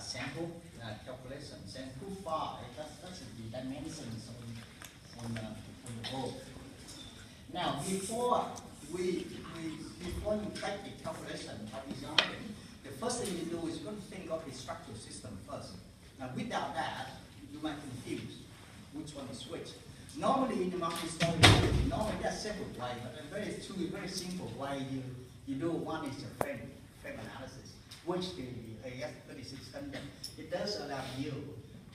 sample calculation. Sample 5, that's the dimensions on the board. Now, before you take the calculation of designing, the first thing you do is you got to think of the structural system first. Now, without that, you might confuse which one is which. Normally, in the multi-story building, normally there are several ways, but a very simple way you do. One is a frame analysis, which the AS36 standard, it does allow you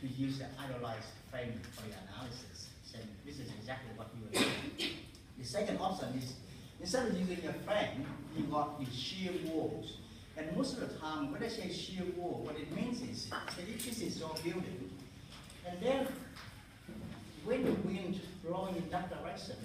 to use the idealized frame for the analysis. So this is exactly what you are doing. The second option is, instead of using a frame, you got the shear walls. And most of the time, when I say shear wall, what it means is, if this is your building, and then when the wind blowing in that direction,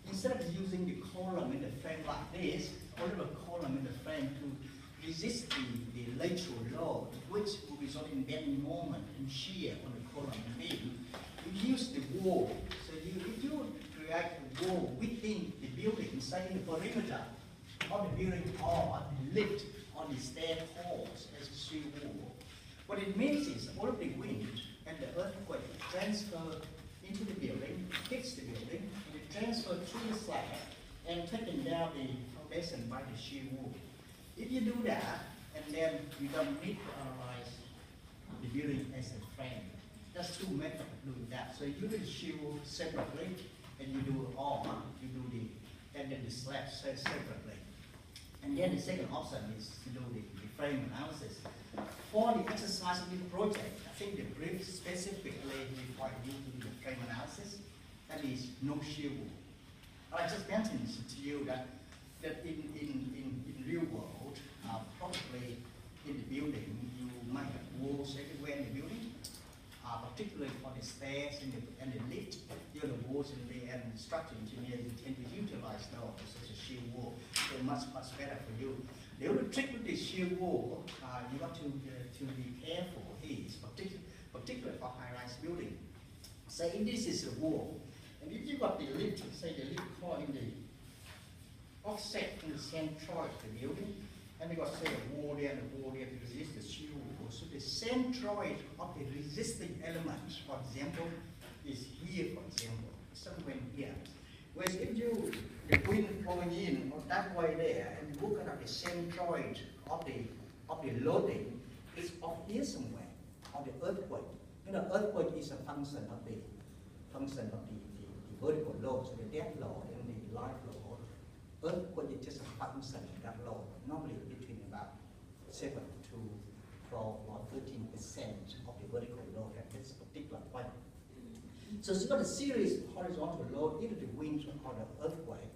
instead of using the column in the frame like this, or a column in the frame to resist the lateral load, which will result in bending moment and shear on the column and beam, you use the wall. So if you create a wall within the building, say in the perimeter of the building or the lift or the stair halls as a shear wall, what it means is all of the wind and the earthquake transfer into the building, hits the building, and it transfers through the slab and taking down the foundation by the shear wall. If you do that, and then you don't need to analyze the building as a frame. There's two methods of doing that. So you do the shear wall separately, and you do and then the slab separately. And then the second option is to do the frame analysis. For the exercise of the project, I think the brief specifically require you to do the frame analysis. That is no shear wall. I just mentioned to you that in real world, probably in the building, you might have walls everywhere in the building, particularly for the stairs and the lift. The walls in there, and structural engineers tend to utilize those as a shear wall. So much better for you. The only trick with the shear wall, you got to be careful is particularly for high-rise building. Say if this is a wall, and if you got the lift, say the lift core in the offset in the centroid of the building, and you got say a wall there and a wall there to resist the shear wall. So the centroid of the resisting element, for example, is here, for example, somewhere here. Whereas if the wind blowing in or that way there, and you look at the centroid of the loading, it's up here somewhere on the earthquake. You know, earthquake is a function of the vertical load, so the death load and the life load. Earthquake is just a function of that load, normally between about 7 to 12 or 13% of the vertical load at this particular point. So it's got a serious horizontal load, either the wind or the earthquake,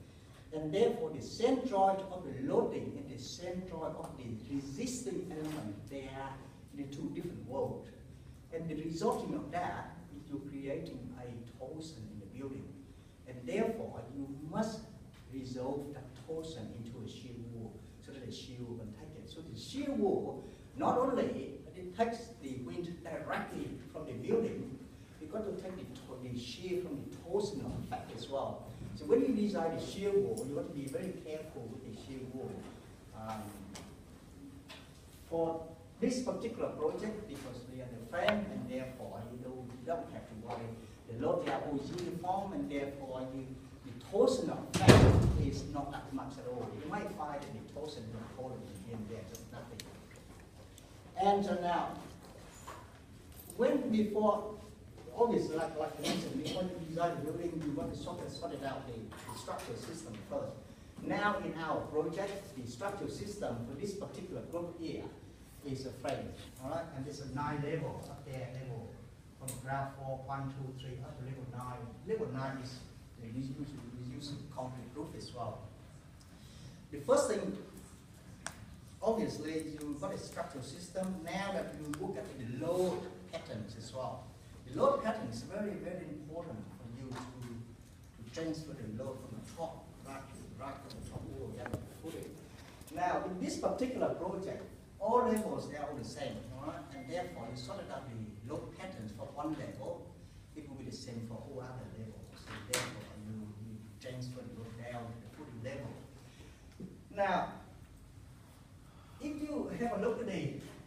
and therefore the centroid of the loading and the centroid of the resisting element, they are in the two different worlds. And the resulting of that is you're creating a torsion in the building. And therefore you must resolve that torsion into a shear wall so that the shear wall can take it. So the shear wall, not only it takes the wind directly from the building, you've got to take the shear from the torsional effect as well. So when you design the shear wall, you have to be very careful with the shear wall. For this particular project, because we are the frame, and therefore you don't have to worry. The load level is uniform, and therefore the torsional effect is not that much at all. You might find that the torsion in the column in there, just nothing. And so now, before, obviously, like I mentioned, before you design the building, you want to sort it out the structural system first. Now, in our project, the structural system for this particular group here is a frame, all right? And there's a 9 levels up there, level from ground floor 1, 2, 3 up to level 9. Level 9 is using concrete roof as well. The first thing, obviously, you've got a structural system. Now that you look at the load patterns as well. The load pattern is very, very important for you to transfer the load from the top right to the top wall. You have to put it. Now, in this particular project, all levels they are all the same, all right? And therefore, you sorted out the load patterns for one level, it will be the same for all other levels. So therefore, you transfer the load down to the footing level. Now, if you have a look at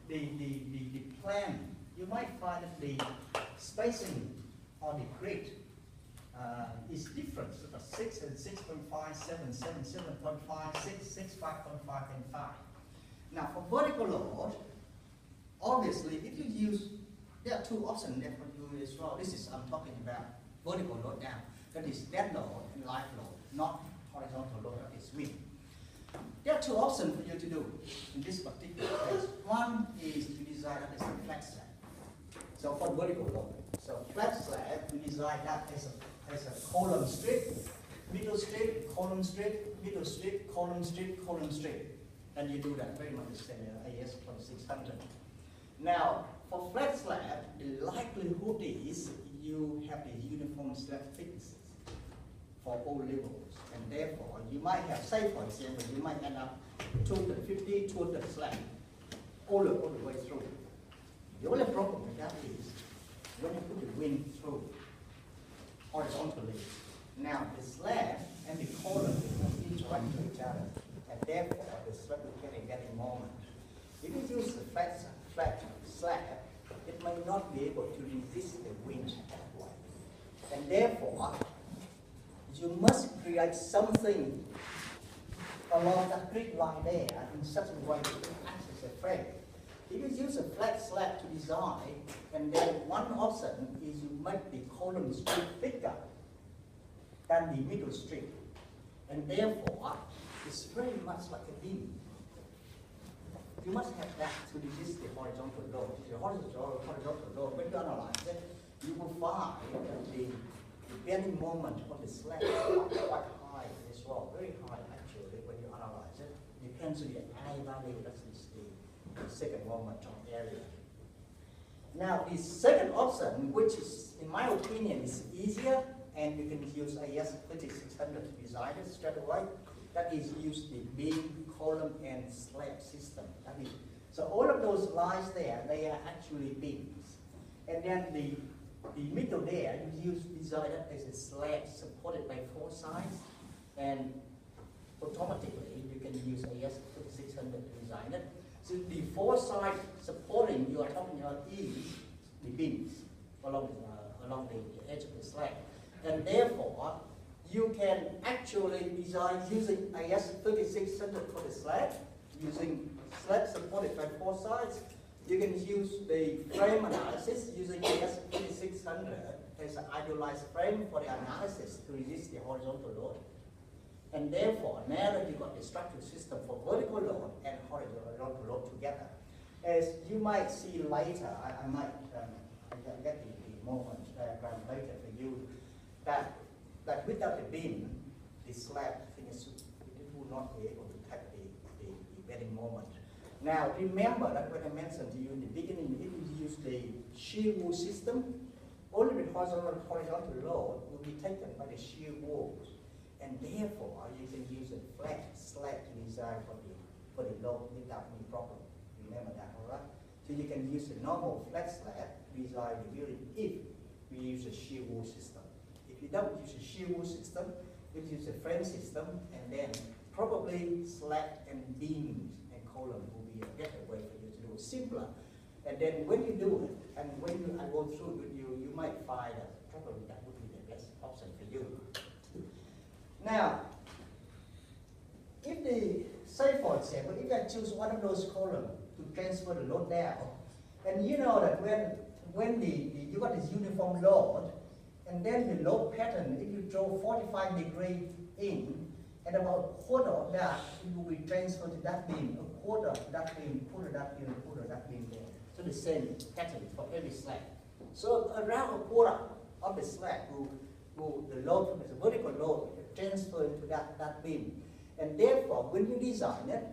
the plan, you might find that the spacing on the grid is different, sort of 6 and 6.5, 7, 7, 7.5, 6, 6, 5.5, and 5. Now for vertical load, obviously if you use, there are two options there for you as well. This is, I'm talking about vertical load now. That is dead load and live load, not horizontal load, that is wind. There are two options for you to do in this particular case. One is to design that as a flat slab. So for vertical load, so flat slab, we design that as a column strip, middle strip, column strip, middle strip, column strip, column strip. And you do that very much the same as AS2600. Now, for flat slab, the likelihood is you have the uniform slab thicknesses for all levels. And therefore, you might have, say for example, you might end up 250, 200 slab all the way through. The only problem with that is when you put the wind through horizontally, now the slab and the column will interact with each other, and therefore the slab will get a getting moment. If you use the flat slab, it may not be able to resist the wind that way. And therefore, you must create something along that grid line there in such a way that you can access the frame. If you use a flat slab to design, and then one option is you make the column strip thicker than the middle strip. And therefore, it's very much like a beam. You must have that to resist the horizontal load. The horizontal load, when you analyze it, you will find that the bending moment on the slab is quite high as well, very high actually when you analyze it. You can see the I value, that is the second moment of area. Now the second option, which is, in my opinion, is easier, and you can use AS2600 to design it straight away. That is, use the beam, column, and slab system. That is, so all of those lines there, they are actually beams. And then the middle there, you design it as a slab supported by 4 sides, and automatically you can use AS2600 to design it. So the 4 sides supporting you are talking about is the beams along the edge of the slab. And therefore, you can actually design using AS3600 for the slab, using slab supported by 4 sides. You can use the frame analysis using AS3600 as an idealized frame for the analysis to resist the horizontal load. And therefore, now that you've got the structural system for vertical load and horizontal load together, as you might see later, I might get the moment diagram later for you, that without the beam, the slab it will not be able to take the bending moment. Now remember that when I mentioned to you in the beginning, if you use the shear wool system, only the horizontal load will be taken by the shear walls. And therefore, you can use a flat slab to design for the load without any problem. Remember that, all right? So you can use a normal flat slab to design the building if we use a shear wool system. If you don't use a shear wool system, you use a frame system, and then probably slab and beams and column will be a better way for you to do it, simpler. And then when you do it, and when I go through it with you, you might find that probably that would be the best option for you. Now, say for example, if I choose one of those columns to transfer the load down, and you know that when you got this uniform load, and then the load pattern, if you draw 45 degrees in, and about a quarter of that, it will be transferred to that beam, a quarter to that beam, a quarter to that beam, a quarter to that beam there. So the same pattern for every slab. So around a quarter of the slab will the load from the vertical load transfer into that beam. And therefore, when you design it,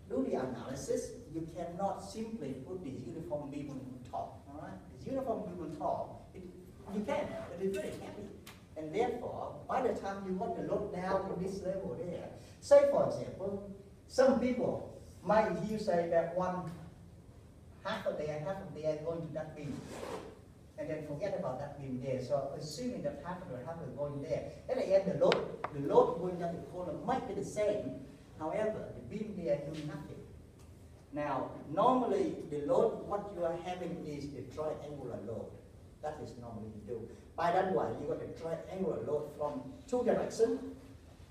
do the analysis, you cannot simply put this uniform beam on top. All right? This uniform beam on top, you can, but it's very heavy. And therefore, by the time you want the load down to this level there, say for example, some people might use that half a day going to that beam, and then forget about that beam there. So assuming that half is going there, at the end the load going down the column might be the same. However, the beam there do nothing. Now, normally the load, what you are having is the triangular load. That is normally you do. By that way, you got a triangular load from two directions.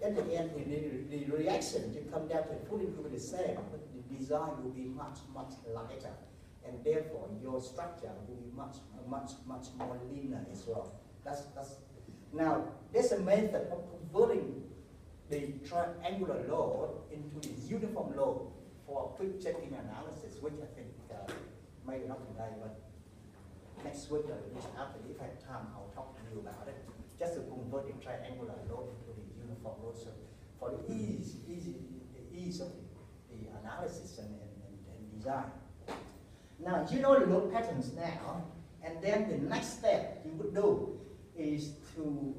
At the end, the reaction, you come down to the footing will be the same, but the design will be much, much lighter. And therefore, your structure will be much more linear as well. Now, there's a method of converting the triangular load into the uniform load for quick checking analysis, which I think maybe not today, but next week or the week after, if I have time, I'll talk to you about it. Just to convert the triangular load into the uniform load, so for the ease of the analysis and design. Now, you know the load patterns now, and then the next step you would do is to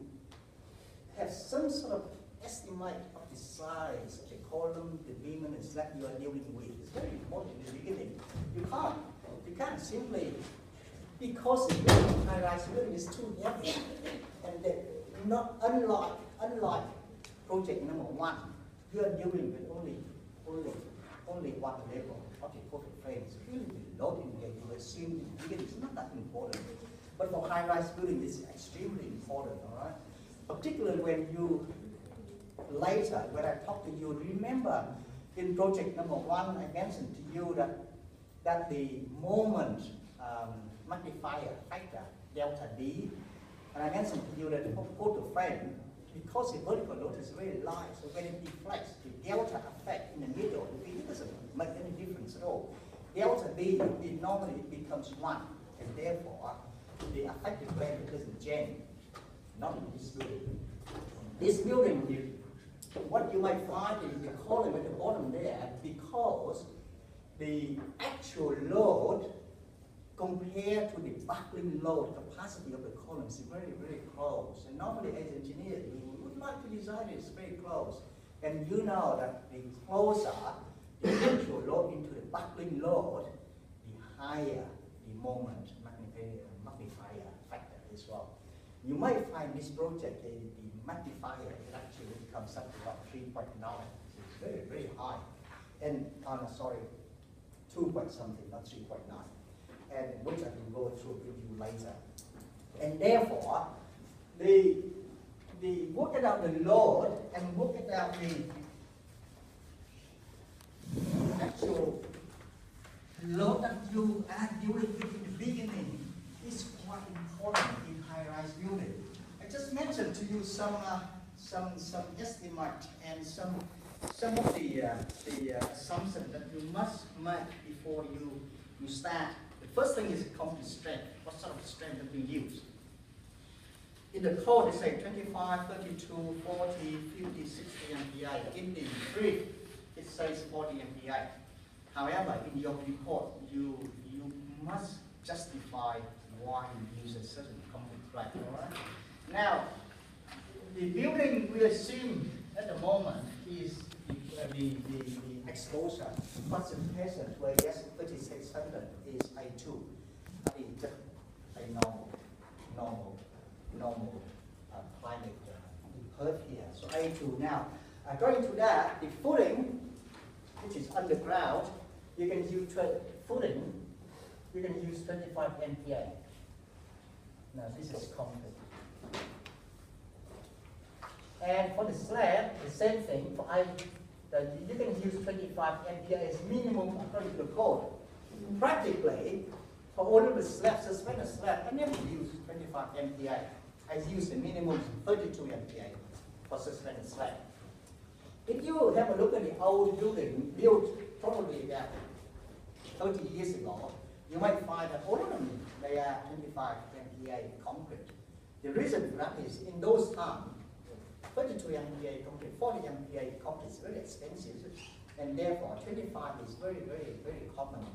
have some sort of estimate of the size of the column, the beam, and the slab you are dealing with. It's very important in the beginning. You can't simply, because the building, high-rise building is too heavy, and not unlike project number one, you are dealing with only one level of the perfect frame. So really the load indicator, you assume in the beginning is not that important. But for high-rise building, it's extremely important, all right? Particularly when you, later, when I talk to you, remember in project number one, I mentioned to you that the moment magnifier factor, delta D, and I mentioned to you that for the frame, because the vertical load is very light, so when it deflects, the delta effect in the middle, it doesn't make any difference at all. Delta D, normally it becomes 1, and therefore the effective value doesn't change. Not in this building. This building, what you might find is the column at the bottom there, because the actual load compared to the buckling load capacity of the column is very, very close. And normally as engineers, we would like to design it very close. And you know that the closer the actual load into the buckling load, the higher the moment magnifier factor as well. You might find this project, the magnifier, it actually comes up to about 3.9. It's very, very high. And, sorry, 2 point something, not 3.9. And which I can go through with you later. And therefore, the work it out the load and work it out the actual load that you are dealing with in the beginning is quite important in high-rise building. I just mentioned to you some estimate and some of the assumptions that you must make before you start. The first thing is concrete strength. What sort of strength that we use? In the code, they say 25, 32, 40, 50, 60 MPa. In the brief, it says 40 MPa. However, in your report, you must justify why you use a certain concrete strength. All right? Now, the building we assume at the moment is the exposure concentration to AS 3600 is A2. That is just a normal climate curve here. So A2 now. Going to that, the footing, which is underground, you can use footing. You can use 25 MPa. Now this is concrete. And for the slab, the same thing. For you can use 25 MPa as minimum according to the code. Practically, for all of the slabs, suspended slab, I never use 25 MPa. I use the minimum 32 MPa for suspended slab. If you have a look at the old building built probably about 30 years ago, you might find that all of them, they are 25 MPa concrete. The reason for that is in those times, 32 MPa concrete, 40 MPa concrete is very expensive, and therefore 25 is very, very, very common